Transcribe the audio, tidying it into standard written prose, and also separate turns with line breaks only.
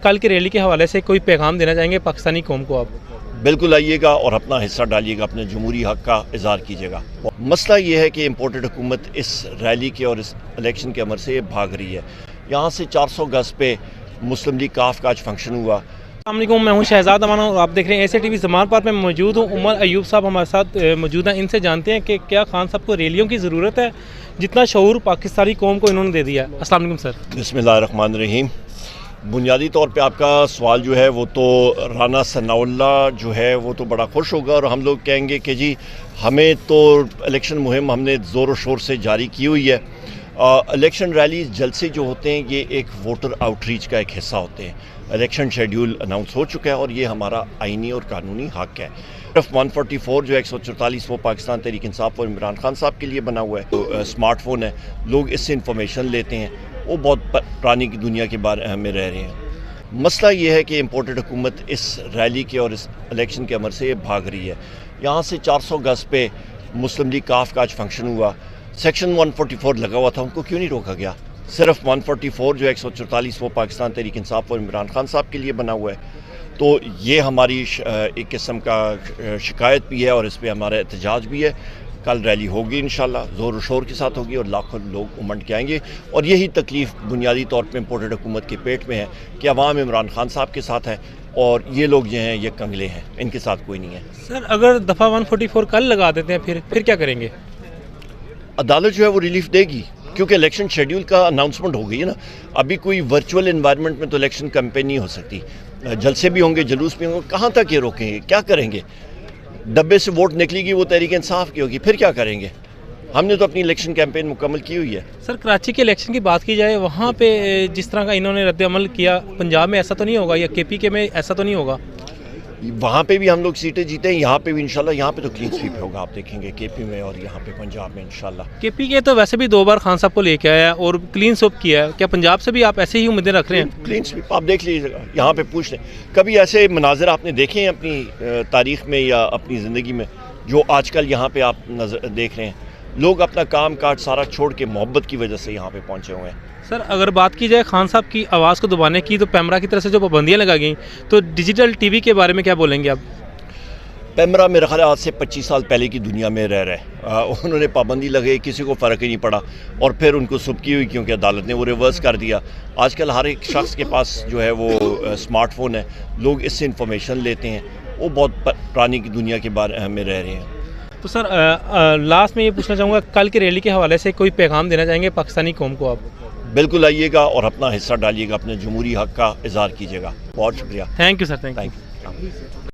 कल की रैली के हवाले से कोई पैगाम देना चाहेंगे पाकिस्तानी कौम को आप?
बिल्कुल आइएगा और अपना हिस्सा डालिएगा, अपने जमहूरी हक़ का इज़हार कीजिएगा। मसला ये है कि इम्पोर्टेड हुकूमत इस रैली के और इस इलेक्शन के अमर से भाग रही है। यहाँ से 400 गज़ पे मुस्लिम लीग काफ का आज फंक्शन हुआ।
अस्सलामुअलैकुम, मैं हूँ शहजाद अमाना और आप देख रहे हैं ऐसे टीवी ज़मान पार्क में मौजूद हूँ। उमर अयूब साहब हमारे साथ मौजूद हैं। इनसे जानते हैं कि क्या खान साहब को रैलियों की ज़रूरत है, जितना शऊर पाकिस्तानी कौम को इन्होंने दे दिया है। अस्सलाम वालेकुम सर।
बिस्मिल्लाहिर्रहमानिर्रहीम। बुनियादी तौर पे आपका सवाल जो है वो तो राना सनाउल्लाह जो है वो तो बड़ा खुश होगा और हम लोग कहेंगे कि जी हमें तो इलेक्शन मुहिम हमने ज़ोर शोर से जारी की हुई है। इलेक्शन रैली जलसे जो होते हैं ये एक वोटर आउटरीच का एक हिस्सा होते हैं। इलेक्शन शेड्यूल अनाउंस हो चुका है और ये हमारा आइनी और कानूनी हक़ है। सिर्फ 144 जो 144 वो पाकिस्तान तहरीक इंसाफ और इमरान खान साहब के लिए बना हुआ है। तो स्मार्टफोन है, लोग इससे इंफॉर्मेशन लेते हैं, वो बहुत पुरानी की दुनिया के बारे में रह रहे हैं। मसला ये है कि इम्पोर्टेड हुकूमत इस रैली के और इस इलेक्शन के अमर से भाग रही है। यहाँ से 400 गज़ पे मुस्लिम लीग काफ का आज फंक्शन हुआ। सेक्शन 144 लगा हुआ था, उनको क्यों नहीं रोका गया? सिर्फ 144 जो 144 वो पाकिस्तान तहरीक इंसाफ और इमरान खान साहब के लिए बना हुआ है। तो ये हमारी एक किस्म का शिकायत भी है और इस पर हमारा एहतजाज भी है। कल रैली होगी इंशाल्लाह, ज़ोर शोर के साथ होगी और लाखों लोग उमड़ के आएंगे। और यही तकलीफ़ बुनियादी तौर पे इम्पोर्टेड हुकूमत के पेट में है कि अवाम इमरान खान साहब के साथ है और ये लोग जो हैं ये कंगले हैं, इनके साथ कोई नहीं है।
सर अगर दफ़ा 144 कल लगा देते हैं फिर क्या करेंगे?
अदालत जो है वो रिलीफ देगी क्योंकि इलेक्शन शेड्यूल का अनाउंसमेंट हो गई है ना। अभी कोई वर्चुअल इन्वायरमेंट में तो इलेक्शन कैंपेन नहीं हो सकती। जलसे भी होंगे, जुलूस भी होंगे, कहाँ तक ये रोकेंगे? क्या करेंगे? डब्बे से वोट निकलेगी वो तहरीक इंसाफ की होगी, फिर क्या करेंगे? हमने तो अपनी इलेक्शन कैंपेन मुकम्मल की हुई है।
सर कराची के इलेक्शन की बात की जाए, वहाँ पे जिस तरह का इन्होंने रद्द-ए-अमल किया, पंजाब में ऐसा तो नहीं होगा या केपी के में ऐसा तो नहीं होगा?
वहाँ पे भी हम लोग सीटें जीते हैं, यहाँ पे भी इंशाल्लाह। यहाँ पे तो क्लीन स्वीप होगा, आप देखेंगे केपी में और यहाँ पे पंजाब में इंशाल्लाह।
केपी के तो वैसे भी 2 बार खान साहब को लेके आया और क्लीन स्वीप किया है। क्या पंजाब से भी आप ऐसे ही उम्मीदें रख रहे हैं?
क्लीन स्वीप आप देख लीजिएगा, यहाँ पे पूछ लें। कभी ऐसे मनाजिर आपने देखे हैं अपनी तारीख में या अपनी ज़िंदगी में जो आजकल यहाँ पे आप नजर देख रहे हैं? लोग अपना काम काज सारा छोड़ के मोहब्बत की वजह से यहाँ पे पहुँचे हुए हैं।
सर अगर बात की जाए खान साहब की आवाज़ को दबाने की, तो पैमरा की तरफ से जो पाबंदियाँ लगा गई, तो डिजिटल टीवी के बारे में क्या बोलेंगे आप?
पैमरा मेरा ख्याल आज से 25 साल पहले की दुनिया में रह रहे। उन्होंने पाबंदी लगाई, किसी को फ़र्क ही नहीं पड़ा और फिर उनको सुबकी हुई क्योंकि अदालत ने वो रिवर्स कर दिया। आजकल हर एक शख्स के पास जो है वो स्मार्टफोन है, लोग इससे इंफॉर्मेशन लेते हैं, वो बहुत पुरानी की दुनिया के बारे में रह रहे हैं।
तो सर लास्ट में ये पूछना चाहूँगा, कल की रैली के हवाले से कोई पैगाम देना चाहेंगे पाकिस्तानी कौम को आप?
बिल्कुल आइएगा और अपना हिस्सा डालिएगा, अपने जमहूरी हक़ का इज़हार कीजिएगा। बहुत शुक्रिया।
Thank you sir, thank you.